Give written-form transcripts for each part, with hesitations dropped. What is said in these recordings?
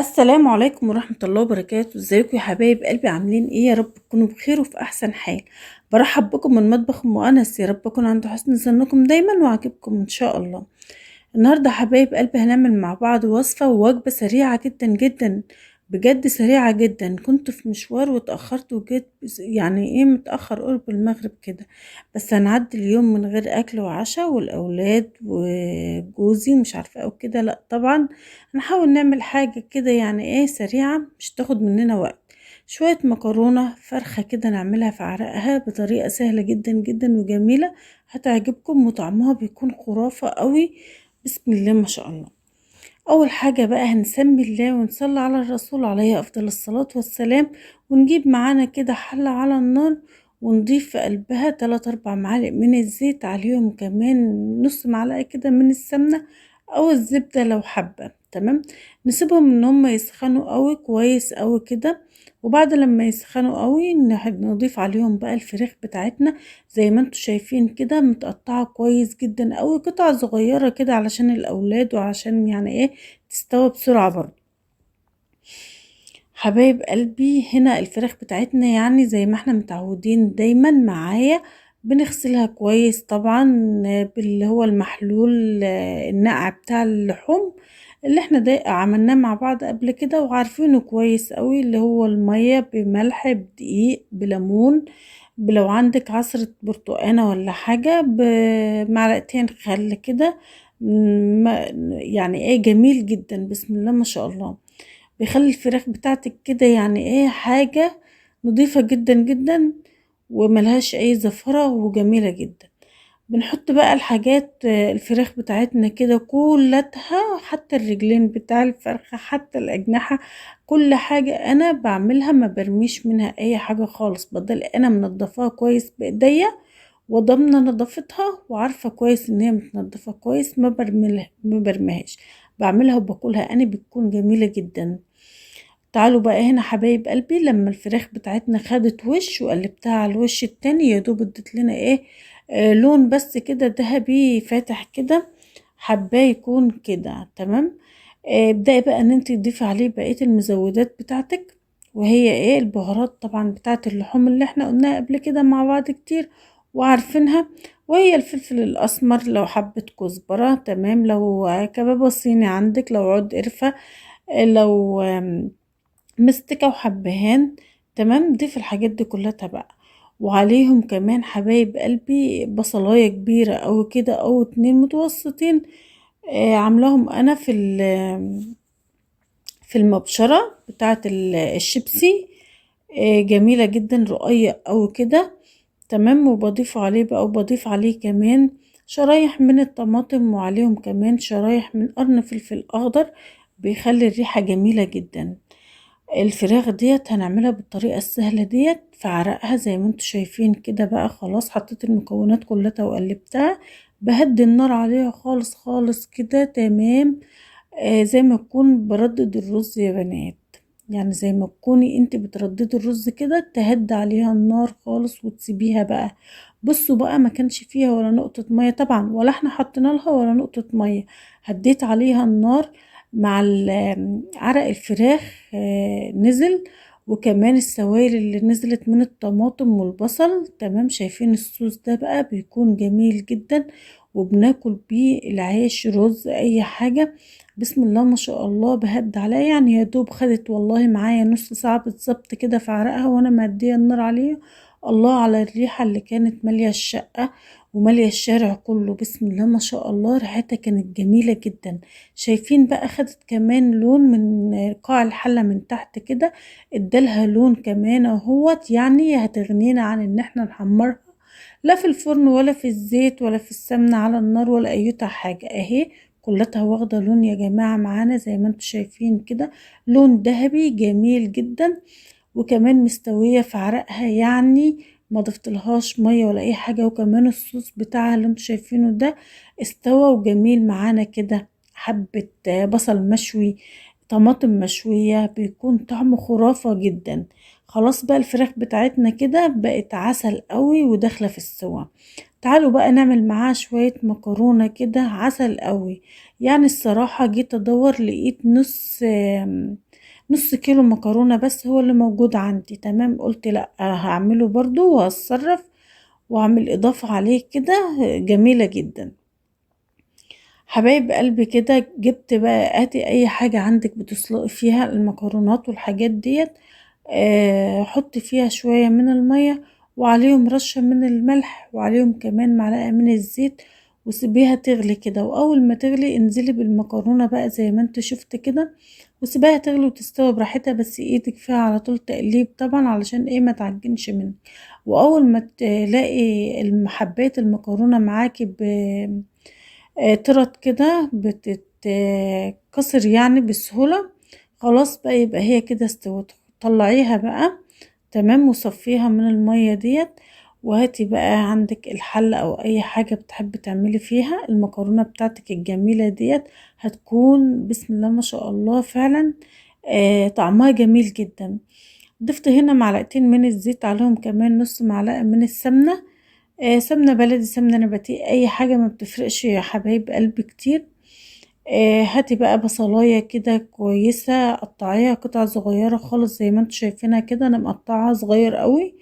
السلام عليكم ورحمة الله وبركاته. ازيكم يا حبايب قلبي؟ عاملين ايه؟ يا رب تكونوا بخير وفي احسن حال. برحب بكم من مطبخ ام انس، يا رب اكون عند حسن ظنكم دايما وعاجبكم ان شاء الله. النهارده حبايب قلبي هنعمل مع بعض وصفة ووجبة سريعة جدا جدا، بجد سريعة جدا. كنت في مشوار واتأخرت وجيت يعني ايه متأخر قرب المغرب كده، بس هنعدي اليوم من غير أكل وعشاء والأولاد وجوزي مش عارفة او كده. لأ طبعا هنحاول نعمل حاجة كده يعني ايه سريعة مش تاخد مننا وقت. شوية مكرونة فرخة كده نعملها في عرقها بطريقة سهلة جدا جدا وجميلة، هتعجبكم وطعمها بيكون خرافة قوي. بسم الله ما شاء الله. اول حاجة بقى هنسمي الله ونصلي على الرسول عليه افضل الصلاة والسلام، ونجيب معانا كده حلة على النار، ونضيف في قلبها 3 4 معالق من الزيت، عليهم كمان نص معلقة كده من السمنة او الزبدة لو حابة. تمام. نسيبهم ان هم يسخنوا قوي كويس قوي كده، وبعد لما يسخنوا قوي نضيف عليهم بقى الفراخ بتاعتنا زي ما انتوا شايفين كده، متقطعة كويس جدا قوي قطع صغيرة كده علشان الاولاد وعشان يعني ايه تستوي بسرعة برضه. حبايب قلبي هنا الفراخ بتاعتنا يعني زي ما احنا متعودين دايما معايا بنغسلها كويس طبعا باللي هو المحلول النقع بتاع اللحوم اللي احنا ده عملناه مع بعض قبل كده وعارفينه كويس قوي، اللي هو المية بملح بدقيق بليمون، لو عندك عصرة برتقانة ولا حاجة بمعلقتين خل كده. يعني ايه جميل جدا بسم الله ما شاء الله، بيخلي الفراخ بتاعتك كده يعني ايه حاجة نظيفة جدا جدا وملهاش اي زفرة وجميلة جدا. بنحط بقى الحاجات الفراخ بتاعتنا كده كلتها، حتى الرجلين بتاع الفرخة حتى الأجنحة، كل حاجة أنا بعملها ما برميش منها أي حاجة خالص، بدل أنا منضفاها كويس بإيديا وضامنة نظافتها وعارفة كويس إن هي متنضفة كويس، ما برميهاش، بعملها وباكلها أنا بتكون جميلة جدا. تعالوا بقى هنا حبايب قلبي، لما الفراخ بتاعتنا خدت وش وقلبتها على الوش التاني يا دوب ادت لنا ايه لون بس كده ذهبي فاتح كده، حباه يكون كده تمام. ابدأي بقى ان انت تضيفي عليه بقية المزودات بتاعتك، وهي ايه البهارات طبعا بتاعت اللحوم اللي احنا قلناها قبل كده مع بعض كتير وعارفينها، وهي الفلفل الاسمر لو حبة كزبرة تمام، لو كبابة صيني عندك، لو عود قرفة، لو مستكة وحبهان. تمام. ضيف الحاجات دي كلها بقى، وعليهم كمان حبايب قلبي بصلاية كبيرة او كده او 2 متوسطين، عاملاهم انا في المبشرة بتاعة الشيبسي، جميلة جدا رقيق او كده. تمام. وبضيف عليه بقى وبضيف عليه كمان شرايح من الطماطم، وعليهم كمان شرايح من قرن فلفل اخضر، بيخلي الريحة جميلة جدا. الفراخ ديت هنعملها بالطريقة السهلة ديت في عرقها زي ما انتوا شايفين كده بقى. خلاص حطيت المكونات كلها وقلبتها، بهدي النار عليها خالص خالص كده تمام. زي ما تكون بردد الرز يا بنات، يعني زي ما تكوني انت بترددي الرز كده تهدي عليها النار خالص وتسيبيها بقى. بصوا بقى ما كانش فيها ولا نقطة مية طبعا، ولا احنا حطينا لها ولا نقطة مية، هديت عليها النار مع عرق الفراخ نزل، وكمان السوائل اللي نزلت من الطماطم والبصل. تمام. شايفين الصوص ده بقى بيكون جميل جدا، وبناكل بيه العيش رز اي حاجة. بسم الله ما شاء الله بهد عليها، يعني يا دوب خدت والله معايا نص ساعة بالظبط كده في عرقها وانا مادية النار عليها. الله على الريحة اللي كانت مالية الشقة ومالية الشارع كله، بسم الله ما شاء الله ريحتها كانت جميلة جدا. شايفين بقى خدت كمان لون من قاع الحلة من تحت كده، ادالها لون كمان اهوت، يعني هتغنينا عن ان احنا نحمرها لا في الفرن ولا في الزيت ولا في السمنة على النار ولا ايوتا حاجة. اهي كلها واخدة لون يا جماعة معانا زي ما انتوا شايفين كده، لون ذهبي جميل جدا، وكمان مستوية في عرقها، يعني ما ضفتلهاش مية ولا اي حاجة، وكمان الصوص بتاعها اللي انتوا شايفينه ده استوى وجميل معانا كده. حبة بصل مشوي، طماطم مشوية، بيكون طعمه خرافة جدا. خلاص بقى الفراخ بتاعتنا كده بقت عسل قوي وداخلة في السوا. تعالوا بقى نعمل معاها شوية مكرونة كده عسل قوي. يعني الصراحة جيت ادور لقيت نص كيلو مكرونة بس هو اللي موجود عندي. تمام، قلت لا هعمله برضو وهتصرف واعمل اضافة عليه كده جميلة جدا. حبايب قلبي كده جبت بقى، هاتي اي حاجة عندك بتسلقي فيها المكرونات والحاجات ديت، حط فيها شوية من المية وعليهم رشة من الملح وعليهم كمان معلقة من الزيت، وسيبيها تغلي كده. واول ما تغلي انزلي بالمكرونة بقى زي ما انت شفت كده، وسيبيها تغلي وتستوي براحتها، بس ايدك فيها على طول تقليب طبعا علشان ايه ما تعجنش منك. واول ما تلاقي حباية المكرونة معاكي طرت كده بتتكسر يعني بسهولة، خلاص بقى يبقى هي كده استوت. طلعيها بقى تمام وصفيها من المية ديت، وهاتي بقى عندك الحلة او اي حاجة بتحبي تعملي فيها المكرونة بتاعتك الجميلة ديت. هتكون بسم الله ما شاء الله فعلا طعمها جميل جدا. ضفت هنا معلقتين من الزيت، عليهم كمان نص معلقة من السمنة، سمنة بلدي سمنة نباتية اي حاجة ما بتفرقش يا حبايب قلبي كتير. هاتي بقى بصلاية كده كويسة قطعيها قطع صغيرة خالص زي ما انتوا شايفينها كده، انا مقطعها صغير قوي،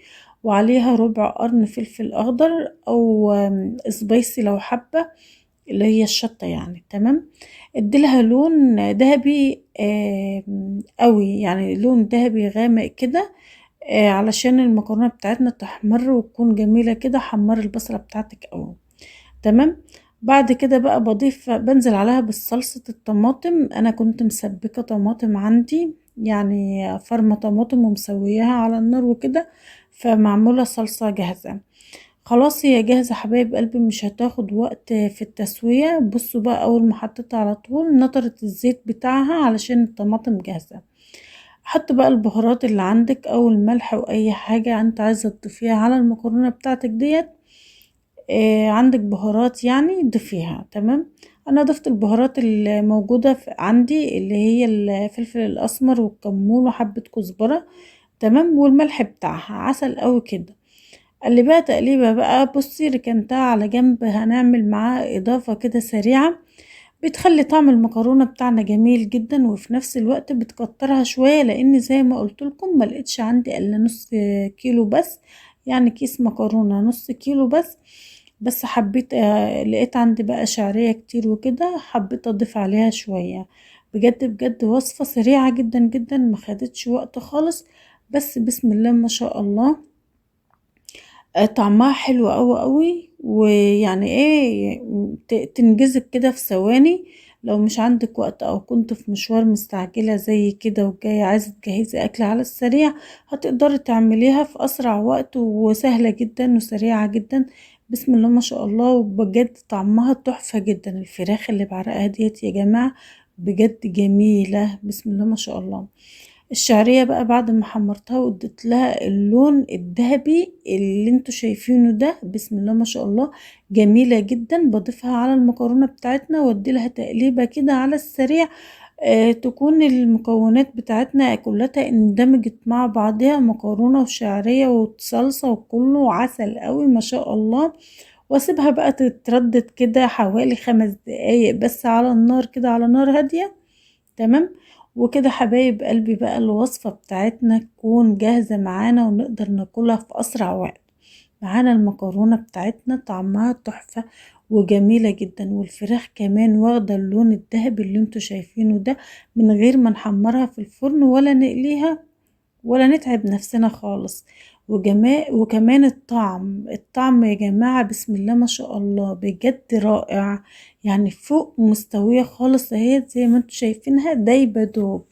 وعليها ربع قرن فلفل اخضر او سبايسي لو حابة، اللي هي الشطة يعني. تمام، اديلها لون ذهبي قوي، يعني لون ذهبي غامق كده، علشان المكرونة بتاعتنا تحمر وتكون جميلة كده. حمر البصلة بتاعتك قوي. تمام، بعد كده بقى بنزل عليها بالصلصة الطماطم. انا كنت مسبكة طماطم عندي، يعني فرمة طماطم ومسوياها على النار وكده، فمعمولة صلصة جاهزة. خلاص هي جاهزة حبايب قلبي، مش هتاخد وقت في التسوية. بصوا بقى اول ما حطيتها على طول نطرت الزيت بتاعها علشان الطماطم جاهزة. حط بقى البهارات اللي عندك او الملح واي حاجة انت عايزة تضيفيها على المكرونة بتاعتك ديت. عندك بهارات يعني ضيفيها. تمام، انا ضفت البهارات الموجودة عندي اللي هي الفلفل الاسمر والكمون وحبة كزبرة. تمام، والملح بتاعها عسل قوي كده. قلبها تقليبة بقى. بصي ركنتها على جنب، هنعمل معاها اضافة كده سريعة بتخلي طعم المكرونة بتاعنا جميل جدا، وفي نفس الوقت بتكترها شوية لان زي ما قلت لكم ما لقيتش عندي الا نص كيلو بس، يعني كيس مكرونة نص كيلو بس. بس حبيت لقيت عندي بقى شعرية كتير وكده، حبيت اضيف عليها شوية. بجد بجد وصفة سريعة جدا جدا، ما خدتش وقت خالص، بس بسم الله ما شاء الله طعمها حلو قوي قوي. ويعني ايه تنجزك كده في ثواني. لو مش عندك وقت او كنت في مشوار مستعجلة زي كده وجاية عايزة تجهزي اكل على السريع، هتقدري تعمليها في اسرع وقت، وسهلة جدا وسريعة جدا. بسم الله ما شاء الله، وبجد طعمها تحفة جدا. الفراخ اللي بعرقها ديت يا جماعة بجد جميلة، بسم الله ما شاء الله. الشعرية بقى بعد ما حمرتها واديت لها اللون الذهبي اللي انتوا شايفينه ده، بسم الله ما شاء الله جميلة جدا. بضيفها على المكرونة بتاعتنا وادي لها تقليبة كده على السريع، تكون المكونات بتاعتنا كلها اندمجت مع بعضها، مكرونة وشعرية وصلصة وكله عسل قوي ما شاء الله. واسيبها بقى تتردد كده حوالي 5 دقايق بس على النار كده، على نار هادية. تمام، وكده حبايب قلبي بقى الوصفة بتاعتنا تكون جاهزة معانا ونقدر ناكلها في أسرع وقت. معانا المكرونة بتاعتنا طعمها تحفة وجميلة جدا، والفراخ كمان واخدة اللون الذهبي اللي انتوا شايفينه ده، من غير ما نحمرها في الفرن ولا نقليها ولا نتعب نفسنا خالص. وكمان الطعم يا جماعة بسم الله ما شاء الله بجد رائع، يعني فوق مستوية خالص اهي زي ما انتوا شايفينها دايبة دوب.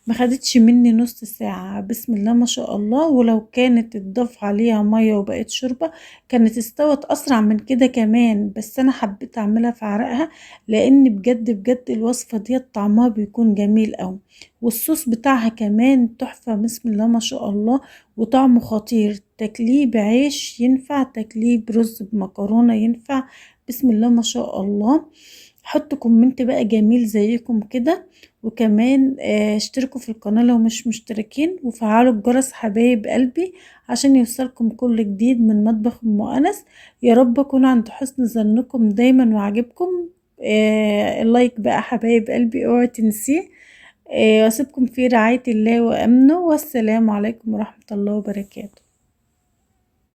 ما خدتش مني نص ساعة، بسم الله ما شاء الله. ولو كانت اتضاف عليها مية وبقت شوربة كانت استوت اسرع من كده كمان، بس انا حبيت اعملها في عرقها لان بجد بجد الوصفة دي طعمها بيكون جميل اوي. والصوص بتاعها كمان تحفة بسم الله ما شاء الله، وطعمه خطير. تكليب عيش ينفع، تكليب رز بمكرونة ينفع، بسم الله ما شاء الله. حطوا كومنت بقى جميل زيكم كده، وكمان اشتركوا في القناة لو مش مشتركين، وفعلوا الجرس حبايب قلبي عشان يوصلكم كل جديد من مطبخ ام انس. يا رب اكون عند حسن ظنكم دايما وعجبكم. اللايك بقى حبايب قلبي اوعوا تنسيه. واسيبكم في رعاية الله وامنه، والسلام عليكم ورحمة الله وبركاته.